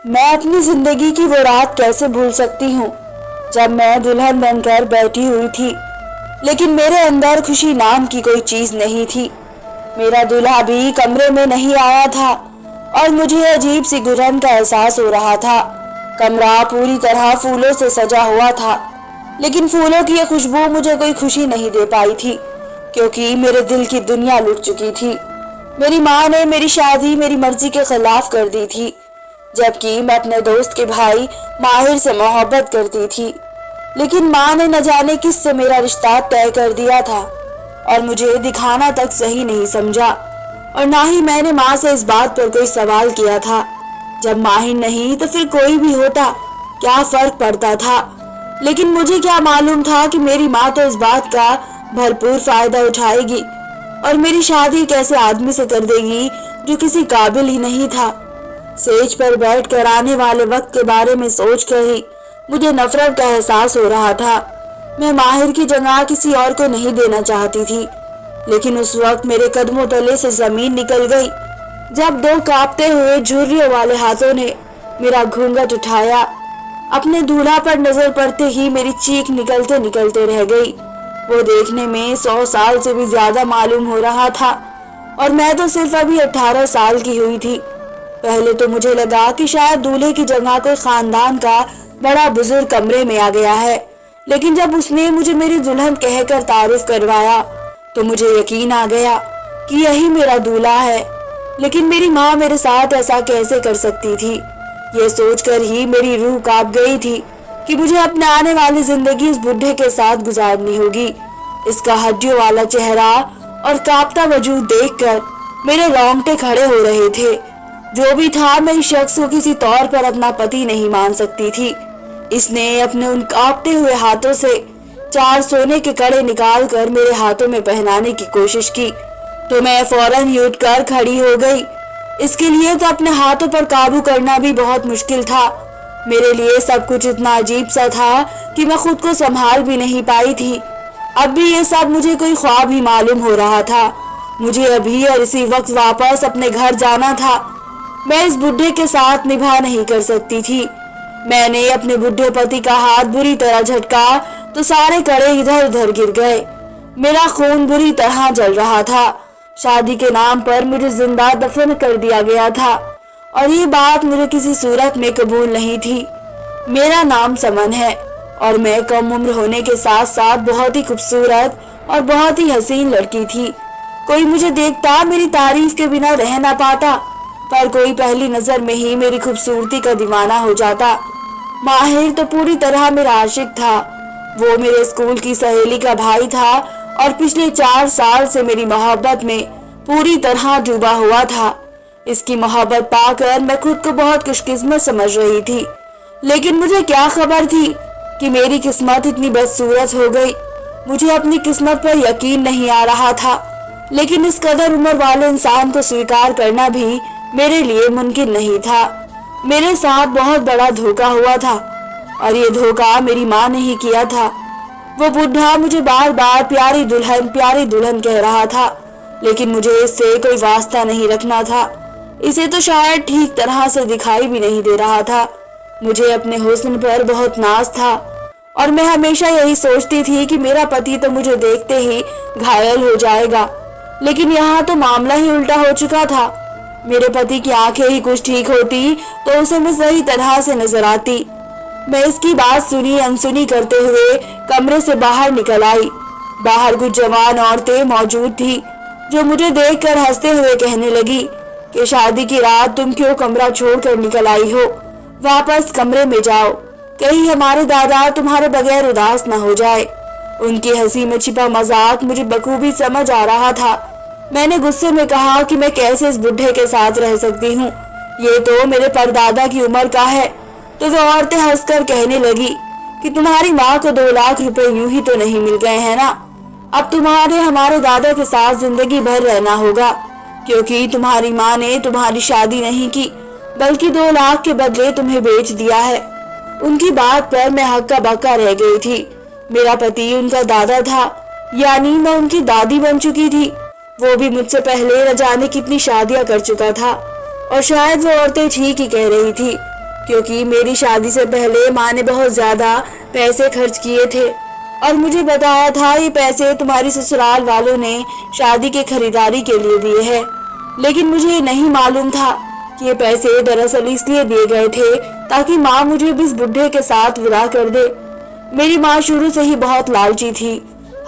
मैं अपनी जिंदगी की वो रात कैसे भूल सकती हूँ जब मैं दुल्हन बनकर बैठी हुई थी, लेकिन मेरे अंदर खुशी नाम की कोई चीज नहीं थी। मेरा दूल्हा भी कमरे में नहीं आया था और मुझे अजीब सी घुटन का एहसास हो रहा था। कमरा पूरी तरह फूलों से सजा हुआ था, लेकिन फूलों की ये खुशबू मुझे कोई खुशी नहीं दे पाई थी, क्योंकि मेरे दिल की दुनिया लुट चुकी थी। मेरी माँ ने मेरी शादी मेरी मर्जी के खिलाफ कर दी थी, जबकि मैं अपने दोस्त के भाई माहिर से मोहब्बत करती थी। लेकिन माँ ने न जाने किस से मेरा रिश्ता तय कर दिया था और मुझे दिखाना तक सही नहीं समझा, और ना ही मैंने माँ से इस बात पर कोई सवाल किया था। जब माहिर नहीं तो फिर कोई भी होता, क्या फर्क पड़ता था। लेकिन मुझे क्या मालूम था कि मेरी माँ तो इस बात का भरपूर फायदा उठाएगी और मेरी शादी कैसे आदमी से कर देगी जो किसी काबिल ही नहीं था। सेज पर बैठ कर आने वाले वक्त के बारे में सोच कर ही मुझे नफरत का एहसास हो रहा था। मैं माहिर की जगह किसी और को नहीं देना चाहती थी, लेकिन उस वक्त मेरे कदमों तले से जमीन निकल गई जब दो कांपते हुए झुर्रियों वाले हाथों ने मेरा घूंघट उठाया। अपने दूल्हा पर नजर पड़ते ही मेरी चीख निकलते निकलते रह गई। वो देखने में 100 साल से भी ज्यादा मालूम हो रहा था और मैं तो सिर्फ अभी 18 साल की हुई थी। पहले तो मुझे लगा कि शायद दूल्हे की जगह कोई खानदान का बड़ा बुजुर्ग कमरे में आ गया है, लेकिन जब उसने मुझे मेरी दुल्हन कहकर तारुफ करवाया तो मुझे यकीन आ गया कि यही मेरा दूल्हा है। लेकिन मेरी माँ मेरे साथ ऐसा कैसे कर सकती थी, ये सोचकर ही मेरी रूह कांप गई थी कि मुझे अपने आने वाली जिंदगी इस बुढ़े के साथ गुजारनी होगी। इसका हड्डियों वाला चेहरा और कांपता वजूद देखकर मेरे रोंगटे खड़े हो रहे थे। जो भी था, मैं इस शख्स को किसी तौर पर अपना पति नहीं मान सकती थी। इसने अपने उन कांपते हुए हाथों से 4 सोने के कड़े निकाल कर मेरे हाथों में पहनाने की कोशिश की तो मैं फौरन ही उठकर खड़ी हो गई। इसके लिए तो अपने हाथों पर काबू करना भी बहुत मुश्किल था। मेरे लिए सब कुछ इतना अजीब सा था कि मैं खुद को संभाल भी नहीं पाई थी। अब भी ये सब मुझे कोई ख्वाब ही मालूम हो रहा था। मुझे अभी और इसी वक्त वापस अपने घर जाना था। मैं इस बुढ़े के साथ निभा नहीं कर सकती थी। मैंने अपने बुढ़े पति का हाथ बुरी तरह झटका तो सारे कड़े इधर उधर गिर गए। मेरा खून बुरी तरह जल रहा था। शादी के नाम पर मुझे जिंदा दफन कर दिया गया था और ये बात मुझे किसी सूरत में कबूल नहीं थी। मेरा नाम समन है और मैं कम उम्र होने के साथ साथ बहुत ही खूबसूरत और बहुत ही हसीन लड़की थी। कोई मुझे देखता मेरी तारीफ के बिना रह ना पाता, पर कोई पहली नजर में ही मेरी खूबसूरती का दीवाना हो जाता। माहिर तो पूरी तरह मेरा आशिक था। वो मेरे स्कूल की सहेली का भाई था और पिछले 4 साल से मेरी मोहब्बत में पूरी तरह डूबा हुआ था। इसकी मोहब्बत पाकर मैं खुद को बहुत खुशकिस्मत समझ रही थी, लेकिन मुझे क्या खबर थी कि मेरी किस्मत इतनी बदसूरत हो गई। मुझे अपनी किस्मत पर यकीन नहीं आ रहा था, लेकिन इस कदर उम्र वाले इंसान को स्वीकार करना भी मेरे लिए मुमकिन नहीं था। मेरे साथ बहुत बड़ा धोखा हुआ था और ये धोखा मेरी माँ ने ही किया था। वो बुढ़ा मुझे बार बार प्यारी दुल्हन कह रहा था, लेकिन मुझे इससे कोई वास्ता नहीं रखना था। इसे तो शायद ठीक तरह से दिखाई भी नहीं दे रहा था। मुझे अपने हुस्न पर बहुत नाज था और मैं हमेशा यही सोचती थी कि मेरा पति तो मुझे देखते ही घायल हो जाएगा, लेकिन यहाँ तो मामला ही उल्टा हो चुका था। मेरे पति की आंखें ही कुछ ठीक होती तो उसे मैं सही तरह से नजर आती। मैं इसकी बात सुनी अनसुनी करते हुए कमरे से बाहर निकल आई। बाहर कुछ जवान औरतें मौजूद थी जो मुझे देखकर हंसते हुए कहने लगी कि शादी की रात तुम क्यों कमरा छोड़कर निकल आई हो, वापस कमरे में जाओ, कहीं हमारे दादा तुम्हारे बगैर उदास न हो जाए। उनकी हंसी में छिपा मजाक मुझे बखूबी समझ आ रहा था। मैंने गुस्से में कहा कि मैं कैसे इस बुढ़े के साथ रह सकती हूँ, ये तो मेरे परदादा की उम्र का है। तो वो औरतें हंसकर कहने लगी कि तुम्हारी माँ को 2 लाख रुपए यूं ही तो नहीं मिल गए हैं ना, अब तुम्हारे हमारे दादा के साथ जिंदगी भर रहना होगा, क्योंकि तुम्हारी माँ ने तुम्हारी शादी नहीं की बल्कि 2 लाख के बदले तुम्हें बेच दिया है। उनकी बात पर मैं हक्का बक्का रह गई थी। मेरा पति उनका दादा था, यानी मैं उनकी दादी बन चुकी थी। वो भी मुझसे पहले न जाने कितनी शादियां कर चुका था और शायद वो औरतें ठीक ही कह रही थी। کیونکہ میری شادی سے پہلے ماں نے بہت زیادہ پیسے خرچ کیے تھے اور مجھے بتایا تھا یہ پیسے تمہاری سسرال والوں نے شادی کے خریداری کے لیے دیے ہیں، لیکن مجھے یہ نہیں معلوم تھا کہ یہ پیسے دراصل اس لیے دیے گئے تھے تاکہ ماں مجھے اس بڈھے کے ساتھ ودا کر دے۔ میری ماں شروع سے ہی بہت لالچی تھی،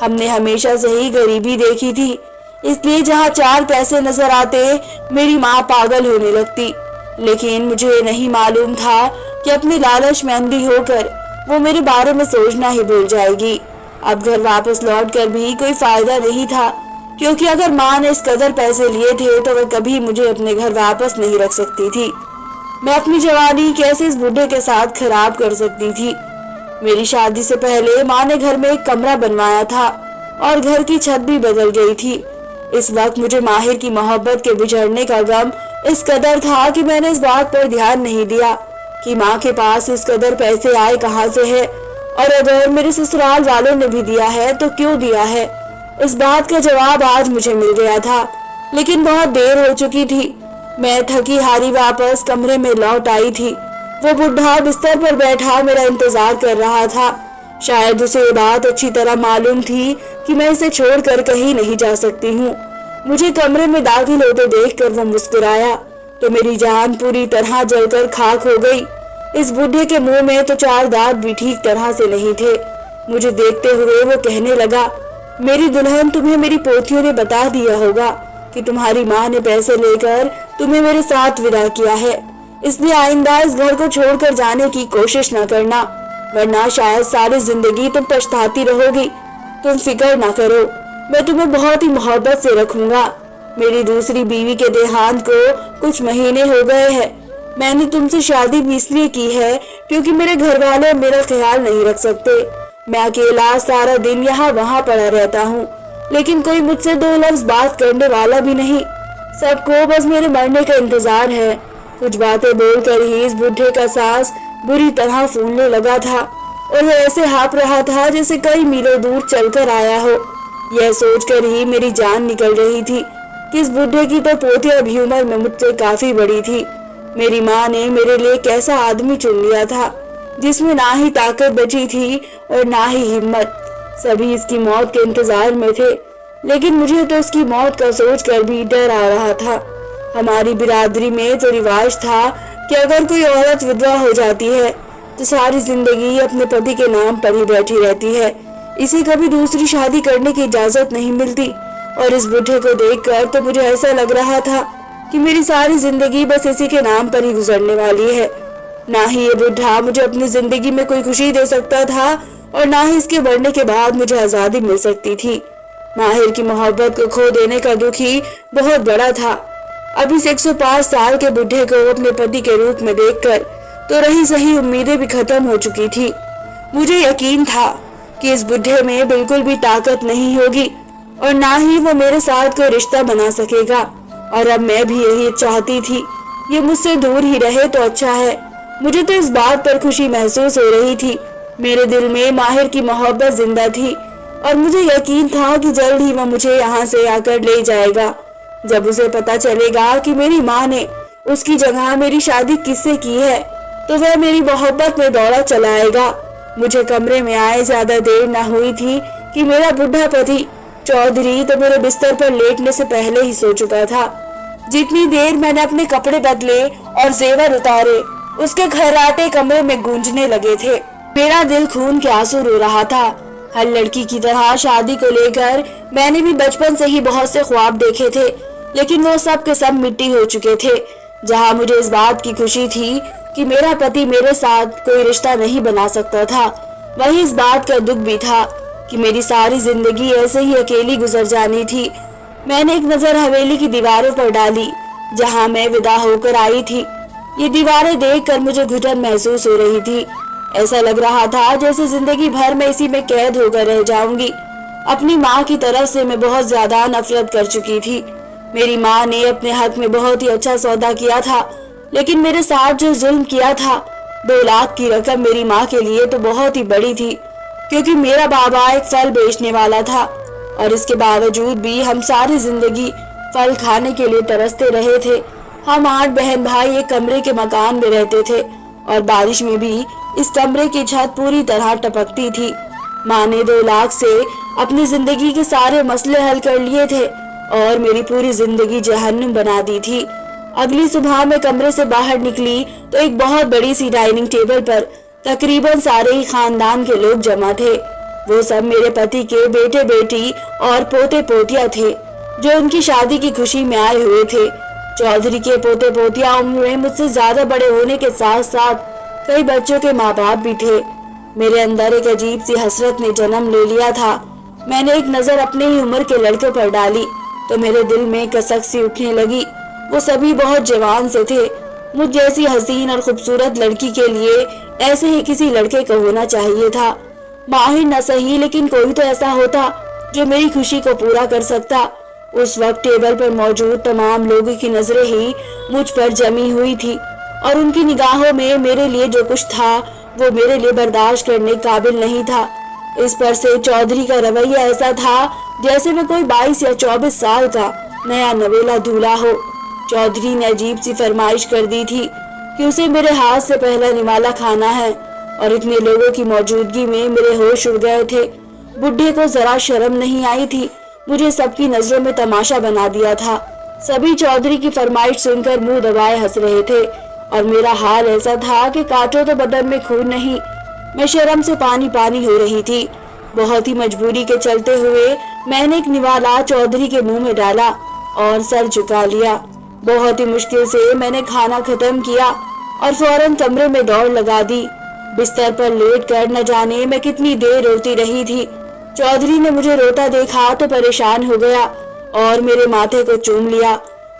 ہم نے ہمیشہ سے ہی غریبی دیکھی تھی، اس لیے جہاں 4 پیسے نظر آتے میری ماں پاگل ہونے لگتی، لیکن مجھے یہ نہیں معلوم تھا کہ اپنی لالچ میں اندھی ہو کر وہ میرے بارے میں سوچنا ہی بھول جائے گی۔ اب گھر واپس لوٹ کر بھی کوئی فائدہ نہیں تھا، کیونکہ اگر ماں نے اس قدر پیسے لیے تھے تو وہ کبھی مجھے اپنے گھر واپس نہیں رکھ سکتی تھی۔ میں اپنی جوانی کیسے اس بڈھے کے ساتھ خراب کر سکتی تھی؟ میری شادی سے پہلے ماں نے گھر میں ایک کمرہ بنوایا تھا اور گھر کی چھت بھی بدل گئی تھی۔ اس وقت مجھے ماہر کی محبت کے بچھڑنے کا غم اس قدر تھا کہ میں نے اس بات پر دھیان نہیں دیا کہ ماں کے پاس اس قدر پیسے آئے کہاں سے ہے، اور اگر میرے سسرال والوں نے بھی دیا ہے تو کیوں دیا ہے۔ اس بات کا جواب آج مجھے مل گیا تھا، لیکن بہت دیر ہو چکی تھی۔ میں تھکی ہاری واپس کمرے میں لوٹ آئی تھی۔ وہ بڈھا بستر پر بیٹھا میرا انتظار کر رہا تھا۔ شاید اسے یہ بات اچھی طرح معلوم تھی کہ میں اسے چھوڑ کر کہیں نہیں جا سکتی ہوں۔ مجھے کمرے میں داخل ہوتے دیکھ کر وہ مسکرایا تو میری جان پوری طرح جل کر خاک ہو گئی۔ اس بڈھے کے منہ میں تو 4 دانت بھی ٹھیک طرح سے نہیں تھے۔ مجھے دیکھتے ہوئے وہ کہنے لگا، میری دلہن، تمہیں میری پوتیوں نے بتا دیا ہوگا کہ تمہاری ماں نے پیسے لے کر تمہیں میرے ساتھ ودا کیا ہے، اس لیے آئندہ اس گھر کو چھوڑ کر جانے کی کوشش نہ کرنا، ورنہ شاید ساری زندگی تم پچھتاتی رہو گی۔ تم فکر نہ کرو، میں تمہیں بہت ہی محبت سے رکھوں گا۔ میری دوسری بیوی کے دیہانت کو کچھ مہینے ہو گئے ہیں۔ میں نے تم سے شادی بھی اس لیے کی ہے کیونکہ میرے گھر والے میرا خیال نہیں رکھ سکتے۔ میں اکیلا سارا دن یہاں وہاں پڑا رہتا ہوں، لیکن کوئی مجھ سے 2 لفظ بات کرنے والا بھی نہیں۔ سب کو بس میرے مرنے کا انتظار ہے۔ کچھ باتیں بول کر ہی اس بڈھے کا سانس بری طرح پھولنے لگا تھا اور وہ ایسے ہانپ رہا تھا جیسے کئی میلوں دور چل کر آیا ہو۔ یہ سوچ کر ہی میری جان نکل رہی تھی کہ اس بڈھے کی تو پوتیا بھی عمر میں مجھ سے کافی بڑی تھی۔ میری ماں نے میرے لیے کیسا آدمی چن لیا تھا جس میں نہ ہی طاقت بچی تھی اور نہ ہی ہمت۔ سبھی اس کی موت کے انتظار میں تھے، لیکن مجھے تو اس کی موت کا سوچ کر بھی ڈر آ رہا تھا۔ ہماری برادری میں تو رواج تھا کہ اگر کوئی عورت ودوا ہو جاتی ہے تو ساری زندگی اپنے پتی کے نام پر ہی بیٹھی رہتی ہے، اسے کبھی دوسری شادی کرنے کی اجازت نہیں ملتی۔ اور اس بڈھے کو دیکھ کر تو مجھے ایسا لگ رہا تھا کہ میری ساری زندگی بس اسی کے نام پر ہی گزرنے والی ہے۔ نہ ہی یہ بڈھا مجھے اپنی زندگی میں کوئی خوشی دے سکتا تھا اور نہ ہی اس کے مرنے کے بعد مجھے آزادی مل سکتی تھی۔ ماہر کی محبت کو کھو دینے کا دکھ ہی بہت بڑا تھا۔ اب اس 105 سال کے بڈھے کو اپنے پتی کے روپ میں دیکھ کر تو رہی سہی امیدیں بھی ختم ہو چکی تھی۔ مجھے یقین تھا کہ اس بڈھے میں بالکل بھی طاقت نہیں ہوگی اور نہ ہی وہ میرے ساتھ کوئی رشتہ بنا سکے گا، اور اب میں بھی یہی چاہتی تھی، یہ مجھ سے دور ہی رہے تو اچھا ہے۔ مجھے تو اس بات پر خوشی محسوس ہو رہی تھی، میرے دل میں ماہر کی محبت زندہ تھی اور مجھے یقین تھا کہ جلد ہی وہ مجھے یہاں سے آ کر لے جائے گا۔ جب اسے پتا چلے گا کہ میری ماں نے اس کی جگہ میری شادی کس سے کی ہے تو وہ میری محبت میں دوڑا چلائے گا۔ مجھے کمرے میں آئے زیادہ دیر نہ ہوئی تھی کہ میرا بڈھا پتی چودھری تو میرے بستر پر لیٹنے سے پہلے ہی سو چکا تھا۔ جتنی دیر میں نے اپنے کپڑے بدلے اور زیور اتارے، اس کے خراٹے کمرے میں گونجنے لگے تھے۔ میرا دل خون کے آنسو رو رہا تھا۔ ہر لڑکی کی طرح شادی کو لے کر میں نے بھی بچپن سے ہی بہت سے خواب دیکھے تھے، لیکن وہ سب کے سب مٹی ہو چکے تھے۔ جہاں مجھے اس بات کی خوشی تھی کہ میرا پتی میرے ساتھ کوئی رشتہ نہیں بنا سکتا تھا، وہی اس بات کا دکھ بھی تھا کہ میری ساری زندگی ایسے ہی اکیلی گزر جانی تھی۔ میں نے ایک نظر حویلی کی دیواروں پر ڈالی جہاں میں ودا ہو کر آئی تھی۔ یہ دیواریں دیکھ کر مجھے گھٹن محسوس ہو رہی تھی۔ ایسا لگ رہا تھا جیسے زندگی بھر میں اسی میں قید ہو کر رہ جاؤں گی۔ اپنی ماں کی طرف سے میں بہت زیادہ نفرت کر چکی تھی۔ میری ماں نے اپنے حق میں بہت ہی اچھا سودا کیا تھا، لیکن میرے ساتھ جو ظلم کیا تھا، 2 لاکھ کی رقم میری ماں کے لیے تو بہت ہی بڑی تھی، کیونکہ میرا بابا ایک پھل بیچنے والا تھا اور اس کے باوجود بھی ہم ساری زندگی پھل کھانے کے لیے ترستے رہے تھے۔ ہم 8 بہن بھائی ایک کمرے کے مکان میں رہتے تھے और बारिश में भी इस कमरे की छत पूरी तरह टपकती थी। माँ ने 2 लाख से अपनी जिंदगी के सारे मसले हल कर लिए थे और मेरी पूरी जिंदगी जहन्नुम बना दी थी। अगली सुबह मैं कमरे से बाहर निकली तो एक बहुत बड़ी सी डाइनिंग टेबल पर तकरीबन सारे ही खानदान के लोग जमा थे। वो सब मेरे पति के बेटे बेटी और पोते पोतिया थे जो उनकी शादी की खुशी में आए हुए थे। चौधरी के पोते पोतिया उम्र में मुझसे ज्यादा बड़े होने के साथ साथ कई बच्चों के माँ बाप भी थे। मेरे अंदर एक अजीब सी हसरत ने जन्म ले लिया था। मैंने एक नजर अपने ही उम्र के लड़कों पर डाली तो मेरे दिल में कसक सी उठने लगी। वो सभी बहुत जवान से थे। मुझ जैसी हसीन और खूबसूरत लड़की के लिए ऐसे ही किसी लड़के को होना चाहिए था। माहिर न सही लेकिन कोई तो ऐसा होता जो मेरी खुशी को पूरा कर सकता। उस वक्त टेबल पर मौजूद तमाम लोगों की नजरें ही मुझ पर जमी हुई थी और उनकी निगाहों में मेरे लिए जो कुछ था वो मेरे लिए बर्दाश्त करने काबिल नहीं था। इस पर से चौधरी का रवैया ऐसा था जैसे मैं कोई 22 या 24 साल का नया नवेला दूल्हा हो। चौधरी ने अजीब सी फरमाइश कर दी थी कि उसे मेरे हाथ से पहला निवाला खाना है और इतने लोगों की मौजूदगी में मेरे होश उड़ गए थे। बुढ़े को जरा शर्म नहीं आई थी। मुझे सबकी नजरों में तमाशा बना दिया था। सभी चौधरी की फरमाइश सुनकर मुंह दबाए हंस रहे थे और मेरा हाल ऐसा था कि काटो तो बदन में खून नहीं। मैं शर्म से पानी पानी हो रही थी। बहुत ही मजबूरी के चलते हुए मैंने एक निवाला चौधरी के मुंह में डाला और सर झुका लिया। बहुत ही मुश्किल से मैंने खाना खत्म किया और फौरन कमरे में दौड़ लगा दी। बिस्तर पर लेट कर न जाने मैं कितनी देर रोती रही थी। चौधरी ने मुझे रोता देखा तो परेशान हो गया और मेरे माथे को चूम लिया।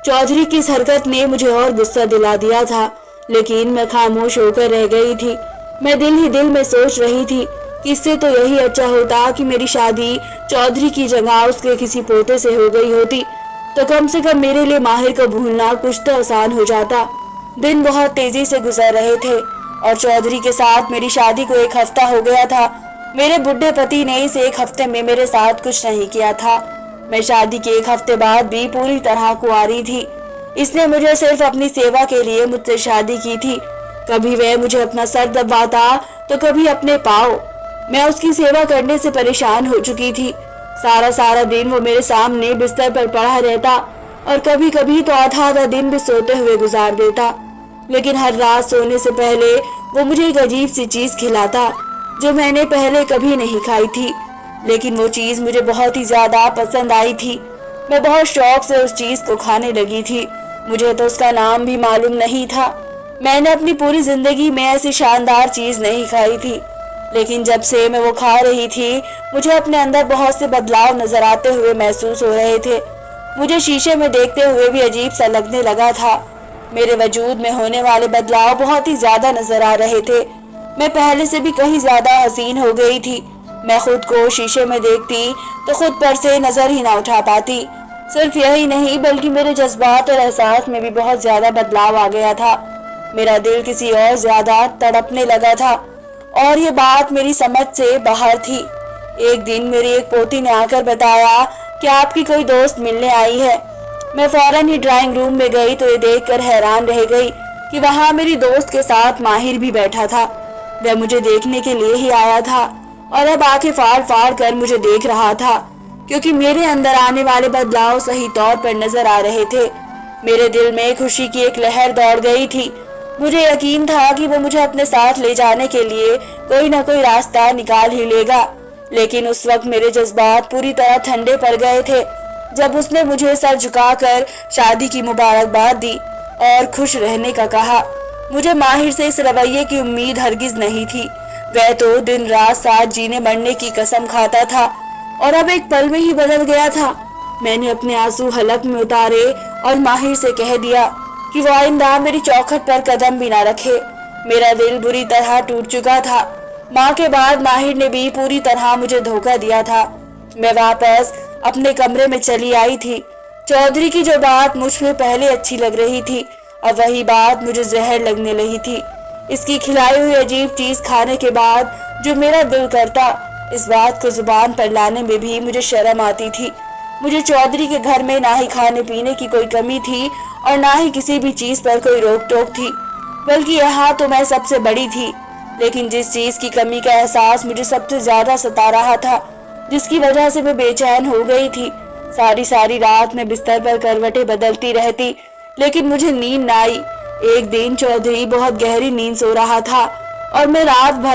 चौधरी की इस हरकत ने मुझे और गुस्सा दिला दिया था लेकिन मैं खामोश होकर रह गई थी। मैं दिल ही दिल में सोच रही थी कि इससे तो यही अच्छा होता कि मेरी शादी चौधरी की जगह उसके किसी पोते से हो गई होती तो कम से कम मेरे लिए माहिर को भूलना कुछ तो आसान हो जाता। दिन बहुत तेजी से गुजर रहे थे और चौधरी के साथ मेरी शादी को 1 हफ्ता हो गया था। मेरे बुढ़े पति ने इस 1 हफ्ते में मेरे साथ कुछ नहीं किया था। मैं शादी के 1 हफ्ते बाद भी पूरी तरह कुंवारी थी। इसने मुझे सिर्फ अपनी सेवा के लिए मुझसे शादी की थी। कभी वह मुझे अपना सर दबाता तो कभी अपने पाँव। मैं उसकी सेवा करने से परेशान हो चुकी थी। सारा दिन वो मेरे सामने बिस्तर पर पड़ा रहता और कभी कभी तो आधा दिन भी सोते हुए गुजार देता। लेकिन हर रात सोने से पहले वो मुझे एक अजीब सी चीज खिलाता जो मैंने पहले कभी नहीं खाई थी। लेकिन वो चीज मुझे बहुत ही ज्यादा पसंद आई थी। मैं बहुत शौक से उस चीज को खाने लगी थी। मुझे तो उसका नाम भी मालूम नहीं था। मैंने अपनी पूरी जिंदगी में ऐसी शानदार चीज नहीं खाई थी। लेकिन जब से मैं वो खा रही थी मुझे अपने अंदर बहुत से बदलाव नजर आते हुए महसूस हो रहे थे। मुझे शीशे में देखते हुए भी अजीब सा लगने लगा था। मेरे वजूद में होने वाले बदलाव बहुत ही ज्यादा नजर आ रहे थे। मैं पहले से भी कहीं ज्यादा हसीन हो गई थी। मैं खुद को शीशे में देखती तो खुद पर से नजर ही ना उठा पाती। सिर्फ यही नहीं बल्कि मेरे जज्बात और एहसास में भी बहुत ज्यादा बदलाव आ गया था। मेरा दिल किसी और ज्यादा तड़पने लगा था और ये बात मेरी समझ से बाहर थी। एक दिन मेरी एक पोती ने आकर बताया कि आपकी कोई दोस्त मिलने आई है। मैं फौरन ही ड्राइंग रूम में गई तो ये देखकर हैरान रह गई कि वहाँ मेरी दोस्त के साथ माहिर भी बैठा था। वह मुझे देखने के लिए ही आया था और अब आंखें फाड़ फाड़ कर मुझे देख रहा था क्योंकि मेरे अंदर आने वाले बदलाव सही तौर पर नजर आ रहे थे। मेरे दिल में खुशी की एक लहर दौड़ गई थी। मुझे यकीन था कि वो मुझे अपने साथ ले जाने के लिए कोई ना कोई रास्ता निकाल ही लेगा। लेकिन उस वक्त मेरे जज्बात पूरी तरह ठंडे पड़ गए थे जब उसने मुझे सर झुकाकर शादी की मुबारकबाद दी और खुश रहने का कहा। मुझे माहिर से इस रवैये की उम्मीद हरगिज नहीं थी। वह तो दिन रात साथ जीने मरने की कसम खाता था और अब एक पल में ही बदल गया था। मैंने अपने आंसू हलक में उतारे और माहिर से कह दिया कि वो आइंदा मेरी चौखट पर कदम भी ना रखे। मेरा दिल बुरी तरह टूट चुका था। माँ के बाद माहिर ने भी पूरी तरह मुझे धोखा दिया था। मैं वापस अपने कमरे में चली आई थी। चौधरी की जो बात मुझ में पहले अच्छी लग रही थी अब वही बात मुझे जहर लगने लगी थी। इसकी खिलाई हुई अजीब चीज खाने के बाद जो मेरा दिल करता, इस बात को जुबान पर लाने में भी मुझे शर्म आती थी। मुझे चौधरी के घर में ना ही खाने पीने की कोई कमी थी और ना ही किसी भी चीज पर कोई रोक टोक थी। बल्कि यहाँ तो मैं सबसे बड़ी थी। लेकिन जिस चीज की कमी का एहसास मुझे सबसे ज्यादा सता रहा था, जिसकी वजह से मैं बेचैन हो गई थी, सारी सारी रात मैं बिस्तर पर करवटें बदलती रहती, लेकिन मुझे नींद न आई। एक दिन चौधरी बहुत गहरी नींद सो रहा था और मैं रात भर